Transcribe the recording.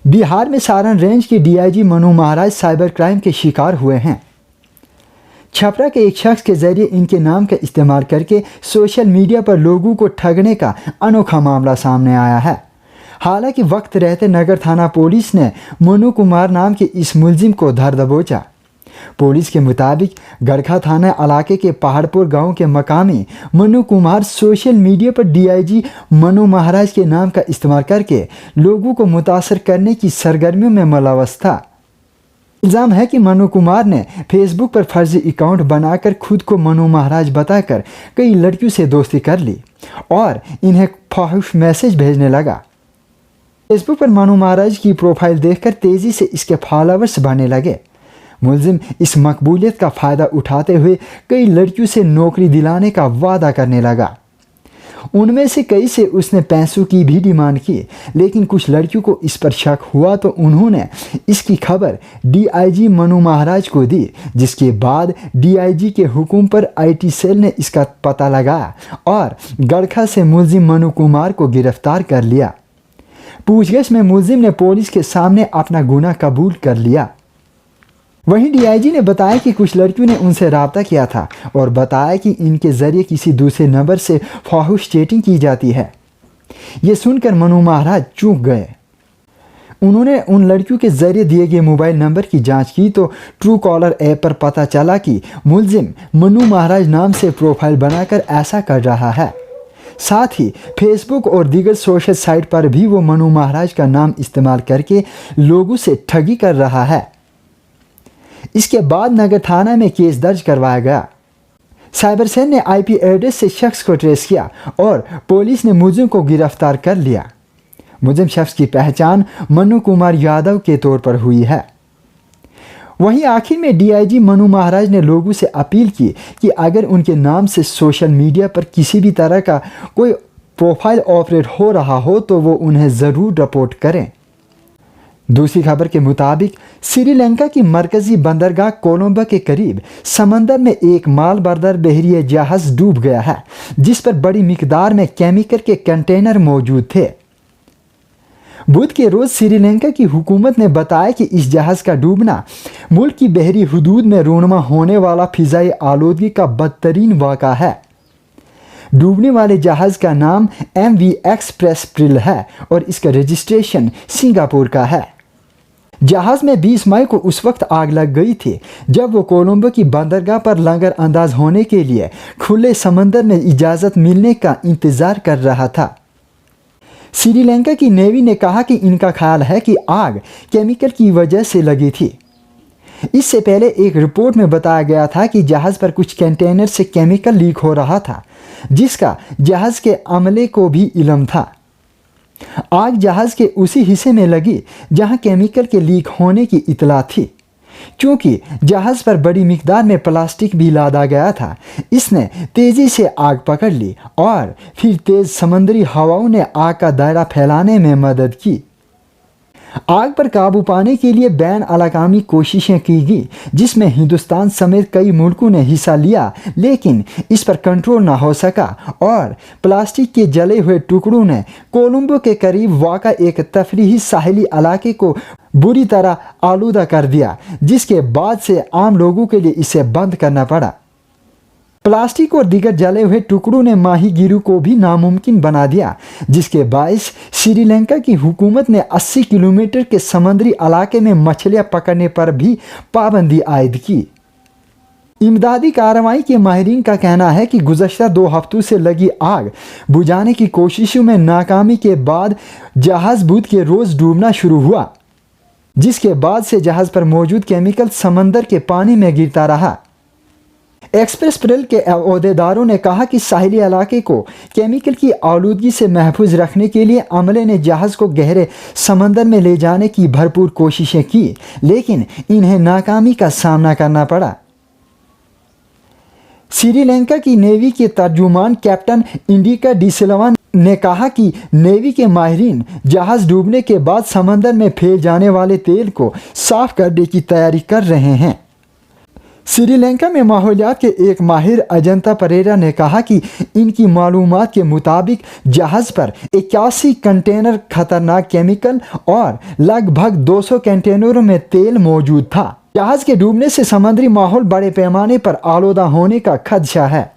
बिहार में सारण रेंज के DIG Manu Maharaj cyber crime के शिकार हुए हैं। छपरा के एक शख्स के जरिए इनके नाम का इस्तेमाल करके सोशल मीडिया पर लोगों को ठगने का अनोखा मामला सामने आया है। हालांकि वक्त रहते नगर थाना पुलिस ने मनु कुमार नाम के इस मुलजिम को धर दबोचा। पुलिस के मुताबिक गड़खा थाना इलाके के पहाड़पुर गांव के मकामी मनु कुमार सोशल मीडिया पर डीआईजी मनु महाराज के नाम का इस्तेमाल करके लोगों को मुतासर करने की सरगर्मियों में मुलव्वस था। इल्ज़ाम है कि मनु कुमार ने फेसबुक पर फर्जी अकाउंट बनाकर खुद को मनु महाराज बताकर कई लड़कियों से दोस्ती कर ली और इन्हें फाहिश मैसेज भेजने लगा। फेसबुक पर मनु महाराज की प्रोफाइल देखकर तेज़ी से इसके फॉलोअर्स बढ़ने लगे। मुलजिम इस मकबूलियत का फ़ायदा उठाते हुए कई लड़कियों से नौकरी दिलाने का वादा करने लगा। उनमें से कई से उसने पैसों की भी डिमांड की, लेकिन कुछ लड़कियों को इस पर शक हुआ तो उन्होंने इसकी खबर डीआईजी मनु महाराज को दी, जिसके बाद डीआईजी के हुक्म पर आईटी सेल ने इसका पता लगाया और गड़खा से मुलजिम मनु कुमार को गिरफ्तार कर लिया। पूछताछ में मुलजिम ने पुलिस के सामने अपना गुनाह कबूल कर लिया। वहीं डीआईजी ने बताया कि कुछ लड़कियों ने उनसे रब्ता किया था और बताया कि इनके ज़रिए किसी दूसरे नंबर से फाहिश चैटिंग की जाती है। ये सुनकर मनु महाराज चूक गए। उन्होंने उन लड़कियों के ज़रिए दिए गए मोबाइल नंबर की जांच की तो ट्रू कॉलर ऐप पर पता चला कि मुलजिम मनु महाराज नाम से प्रोफाइल बनाकर ऐसा कर रहा है। साथ ही फेसबुक और दीगर सोशल साइट पर भी वो मनु महाराज का नाम इस्तेमाल करके लोगों से ठगी कर रहा है। इसके बाद नगर थाना में केस दर्ज करवाया गया। साइबर सेल ने आईपी एड्रेस से शख्स को ट्रेस किया और पुलिस ने मुलजिम को गिरफ्तार कर लिया। मुलजिम शख्स की पहचान मनु कुमार यादव के तौर पर हुई है। वहीं आखिर में डीआईजी मनु महाराज ने लोगों से अपील की कि अगर उनके नाम से सोशल मीडिया पर किसी भी तरह का कोई प्रोफाइल ऑपरेट हो रहा हो तो वो उन्हें ज़रूर रिपोर्ट करें। दूसरी खबर के मुताबिक श्रीलंका की मरकजी बंदरगाह कोलंबो के करीब समंदर में एक माल बरदार बहरीया जहाज डूब गया है, जिस पर बड़ी मिकदार में केमिकल के कंटेनर मौजूद थे। बुध के रोज श्रीलंका की हुकूमत ने बताया कि इस जहाज का डूबना मुल्क की बहरी हुदूद में रूनुमा होने वाला फिजाई आलूदगी का बदतरीन वाक़ा है। डूबने वाले जहाज का नाम MV एक्सप्रेस है और इसका रजिस्ट्रेशन सिंगापुर का है। जहाज में 20 मई को उस वक्त आग लग गई थी जब वो कोलंबो की बंदरगाह पर लंगर अंदाज होने के लिए खुले समंदर में इजाज़त मिलने का इंतज़ार कर रहा था। श्रीलंका की नेवी ने कहा कि इनका ख्याल है कि आग केमिकल की वजह से लगी थी। इससे पहले एक रिपोर्ट में बताया गया था कि जहाज़ पर कुछ कंटेनर से केमिकल लीक हो रहा था, जिसका जहाज़ के अमले को भी इल्म था। आग जहाज़ के उसी हिस्से में लगी जहां केमिकल के लीक होने की इतला थी। क्योंकि जहाज़ पर बड़ी मिकदार में प्लास्टिक भी लादा गया था, इसने तेज़ी से आग पकड़ ली और फिर तेज़ समुद्री हवाओं ने आग का दायरा फैलाने में मदद की। आग पर काबू पाने के लिए बैन अलाकामी कोशिशें की गई, जिसमें हिंदुस्तान समेत कई मुल्कों ने हिस्सा लिया, लेकिन इस पर कंट्रोल ना हो सका और प्लास्टिक के जले हुए टुकड़ों ने कोलंबो के करीब वाक़ा एक तफरीही साहिली इलाके को बुरी तरह आलूदा कर दिया, जिसके बाद से आम लोगों के लिए इसे बंद करना पड़ा। प्लास्टिक और दीगर जले हुए टुकड़ों ने माहीगीरी को भी नामुमकिन बना दिया, जिसके बायस श्रीलंका की हुकूमत ने 80 किलोमीटर के समुद्री इलाके में मछलियां पकड़ने पर भी पाबंदी आयद की। इमदादी कार्रवाई के माहिरीन का कहना है कि गुज़श्ता 2 हफ्तों से लगी आग बुझाने की कोशिशों में नाकामी के बाद जहाज़ बुध के रोज़ डूबना शुरू हुआ, जिसके बाद से जहाज़ पर मौजूद केमिकल समंदर के पानी में गिरता रहा। एक्सप्रेस प्रेल के अहदेदारों ने कहा कि साहिली इलाके को केमिकल की आलूदगी से महफूज रखने के लिए अमले ने जहाज़ को गहरे समंदर में ले जाने की भरपूर कोशिशें की, लेकिन इन्हें नाकामी का सामना करना पड़ा। श्रीलंका की नेवी के तर्जुमान कैप्टन इंडिका डी सिल्वा ने कहा कि नेवी के माहिरीन जहाज़ डूबने के बाद समंदर में फैल जाने वाले तेल को साफ करने की तैयारी कर रहे हैं। श्रीलंका में माहौलियात के एक माहिर अजंता परेरा ने कहा कि इनकी मालूमात के मुताबिक जहाज़ पर 81 कंटेनर खतरनाक केमिकल और लगभग 200 कंटेनरों में तेल मौजूद था। जहाज़ के डूबने से समुद्री माहौल बड़े पैमाने पर आलूदा होने का खदशा है।